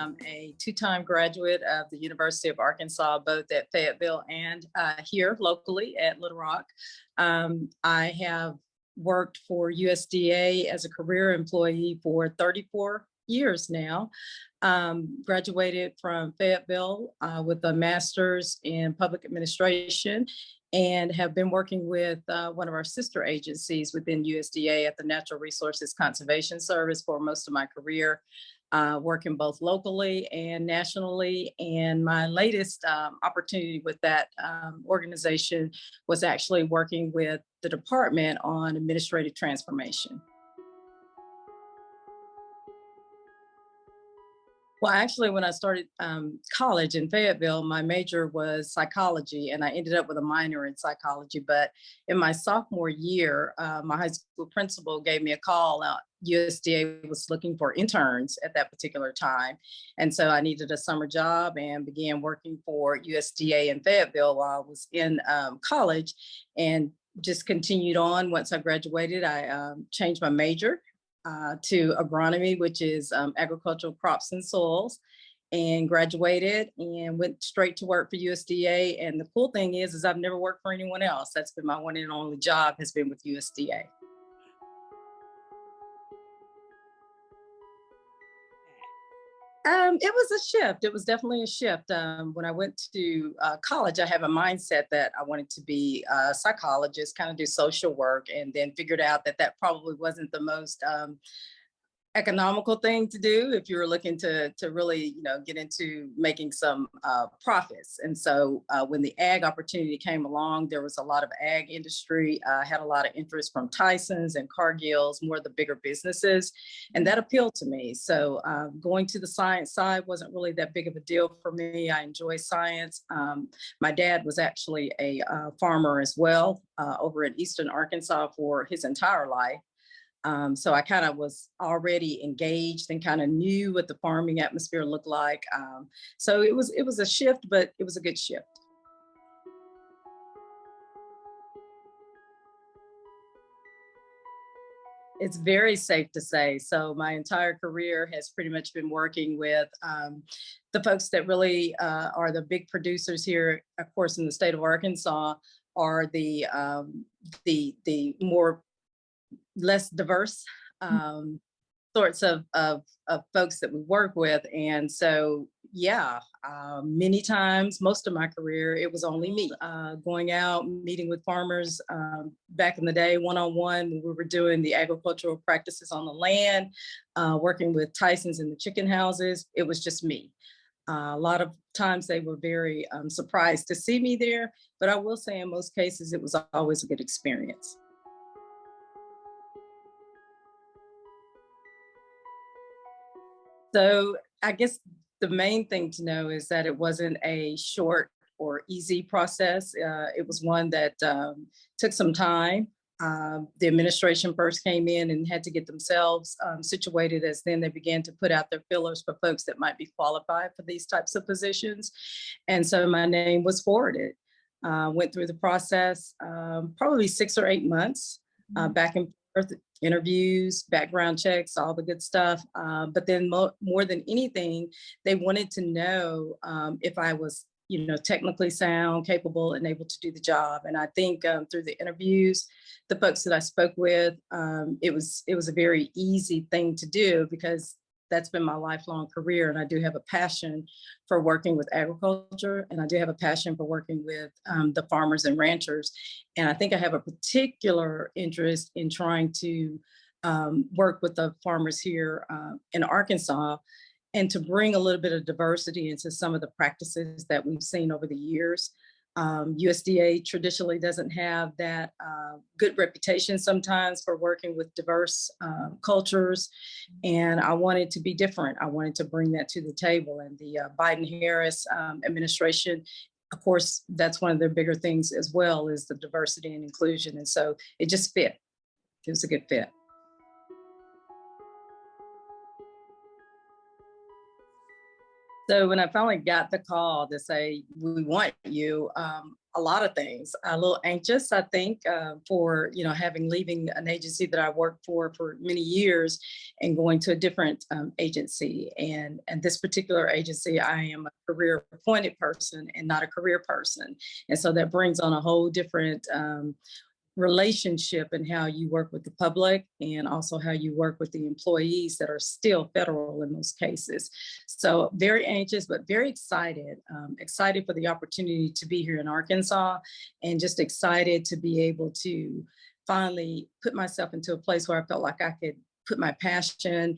am a two-time graduate of the University of Arkansas, both at Fayetteville and here locally at Little Rock. I have worked for USDA as a career employee for 34 years now. Graduated from Fayetteville with a master's in public administration, and have been working with one of our sister agencies within USDA at the Natural Resources Conservation Service for most of my career, working both locally and nationally. And my latest opportunity with that organization was actually working with the department on administrative transformation. Well, actually, when I started college in Fayetteville, my major was psychology, and I ended up with a minor in psychology. But in my sophomore year, my high school principal gave me a call. USDA was looking for interns at that particular time. And so I needed a summer job and began working for USDA in Fayetteville while I was in college, and just continued on. Once I graduated, I changed my major to agronomy, which is agricultural crops and soils, and graduated and went straight to work for USDA. And the cool thing is I've never worked for anyone else. That's been my one and only job, has been with USDA. It was a shift. It was definitely a shift. When I went to college, I have a mindset that I wanted to be a psychologist, kind of do social work, and then figured out that that probably wasn't the most economical thing to do if you were looking to really, get into making some profits. And so when the ag opportunity came along, there was a lot of ag industry. I had a lot of interest from Tyson's and Cargill's, more of the bigger businesses, and that appealed to me. So going to the science side wasn't really that big of a deal for me. I enjoy science. My dad was actually a farmer as well over in Eastern Arkansas for his entire life. So I kind of was already engaged and kind of knew what the farming atmosphere looked like. So it was a shift, but it was a good shift. It's very safe to say. So my entire career has pretty much been working with the folks that really are the big producers here, of course, in the state of Arkansas, are the more less diverse sorts of folks that we work with. And so, many times, most of my career, it was only me going out, meeting with farmers back in the day, one-on-one, when we were doing the agricultural practices on the land, working with Tyson's in the chicken houses. It was just me. A lot of times they were very surprised to see me there, but I will say in most cases, it was always a good experience. So I guess the main thing to know is that it wasn't a short or easy process. It was one that took some time. The administration first came in and had to get themselves situated, as then they began to put out their fillers for folks that might be qualified for these types of positions. And so my name was forwarded. Went through the process, probably 6 or 8 months, back and forth, interviews, background checks, all the good stuff. But then more than anything, they wanted to know if I was, technically sound, capable, and able to do the job. And I think through the interviews, the folks that I spoke with, it was a very easy thing to do, because that's been my lifelong career. And I do have a passion for working with agriculture, and I do have a passion for working with the farmers and ranchers. And I think I have a particular interest in trying to work with the farmers here in Arkansas, and to bring a little bit of diversity into some of the practices that we've seen over the years. USDA traditionally doesn't have that good reputation sometimes for working with diverse cultures. And I wanted to be different. I wanted to bring that to the table. And the Biden-Harris administration, of course, that's one of their bigger things as well, is the diversity and inclusion. And so it just fit. It was a good fit. So when I finally got the call to say, we want you, a lot of things. A little anxious, I think, for having leaving an agency that I worked for many years and going to a different agency. And this particular agency, I am a career appointed person and not a career person, and so that brings on a whole different relationship and how you work with the public and also how you work with the employees that are still federal in most cases. So very anxious, but very excited, excited for the opportunity to be here in Arkansas, and just excited to be able to finally put myself into a place where I felt like I could put my passion,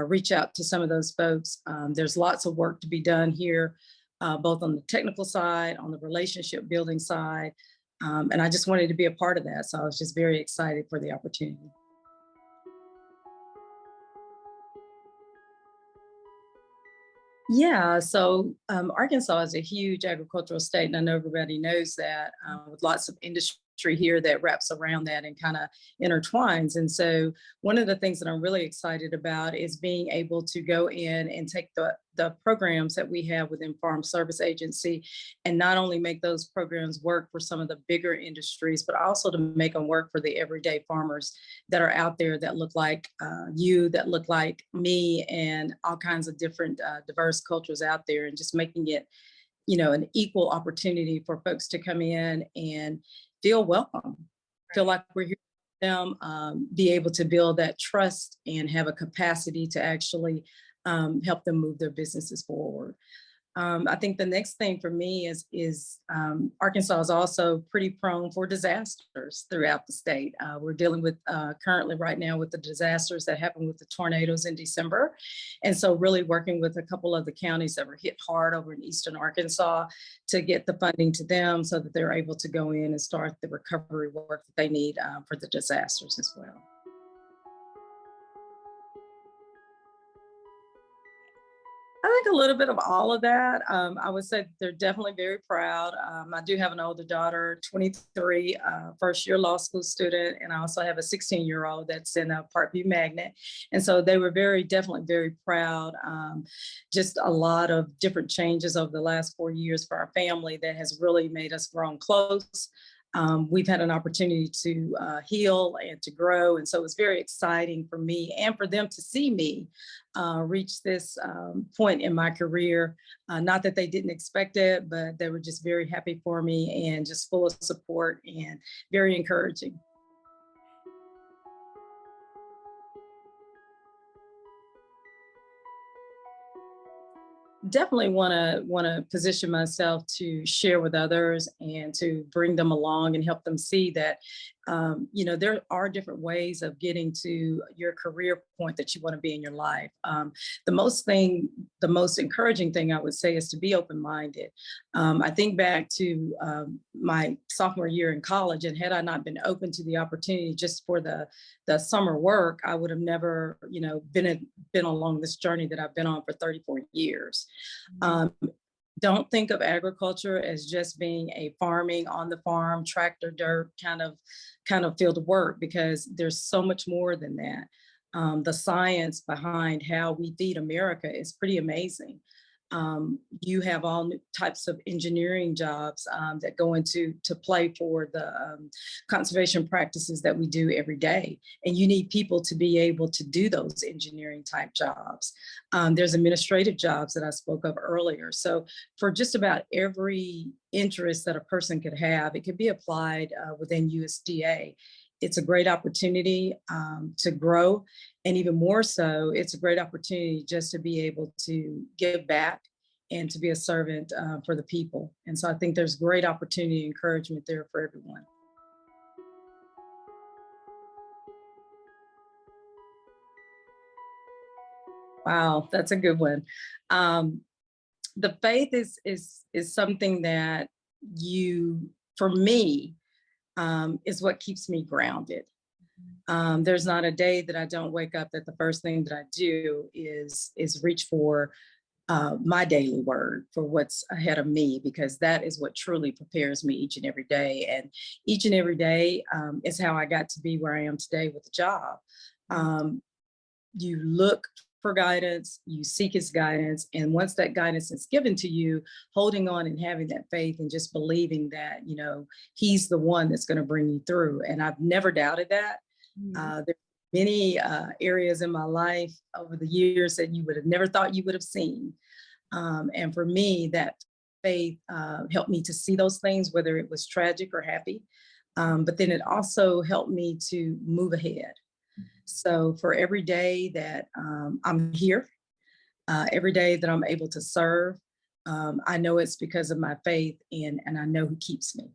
reach out to some of those folks. There's lots of work to be done here, both on the technical side, on the relationship building side. And I just wanted to be a part of that. So I was just very excited for the opportunity. Yeah, so Arkansas is a huge agricultural state, and I know everybody knows that, with lots of industry here that wraps around that and kind of intertwines. And so one of the things that I'm really excited about is being able to go in and take the programs that we have within Farm Service Agency and not only make those programs work for some of the bigger industries, but also to make them work for the everyday farmers that are out there that look like you, that look like me, and all kinds of different diverse cultures out there, and just making it, an equal opportunity for folks to come in and feel welcome, feel like we're here for them, be able to build that trust and have a capacity to actually help them move their businesses forward. I think the next thing for me is Arkansas is also pretty prone for disasters throughout the state. We're dealing with currently right now with the disasters that happened with the tornadoes in December. And so really working with a couple of the counties that were hit hard over in eastern Arkansas to get the funding to them so that they're able to go in and start the recovery work that they need for the disasters as well. I think a little bit of all of that. I would say they're definitely very proud. I do have an older daughter, 23, first year law school student, and I also have a 16-year-old that's in a Part B magnet. And so they were definitely very proud. Just a lot of different changes over the last 4 years for our family that has really made us grown close. We've had an opportunity to heal and to grow. And so it was very exciting for me and for them to see me reach this point in my career. Not that they didn't expect it, but they were just very happy for me and just full of support and very encouraging. Definitely want to position myself to share with others and to bring them along and help them see that there are different ways of getting to your career point that you want to be in your life. The most encouraging thing I would say is to be open-minded. I think back to my sophomore year in college, and had I not been open to the opportunity just for the summer work, I would have never, been along this journey that I've been on for 34 years. Um, don't think of agriculture as just being a farming on the farm, tractor, dirt kind of field of work, because there's so much more than that. The science behind how we feed America is pretty amazing. You have all types of engineering jobs that go into play for the conservation practices that we do every day. And you need people to be able to do those engineering type jobs. There's administrative jobs that I spoke of earlier. So for just about every interest that a person could have, it could be applied within USDA. It's a great opportunity to grow. And even more so, it's a great opportunity just to be able to give back and to be a servant for the people. And so I think there's great opportunity and encouragement there for everyone. Wow, that's a good one. Um, the faith is something that for me, is what keeps me grounded. There's not a day that I don't wake up that the first thing that I do is reach for my daily word, for what's ahead of me, because that is what truly prepares me each and every day. And each and every day is how I got to be where I am today with the job. You look for guidance, you seek his guidance. And once that guidance is given to you, holding on and having that faith and just believing that, you know, he's the one that's going to bring you through. And I've never doubted that. There are many areas in my life over the years that you would have never thought you would have seen. And for me, that faith helped me to see those things, whether it was tragic or happy. But then it also helped me to move ahead. So for every day that I'm here, every day that I'm able to serve, I know it's because of my faith and I know who keeps me.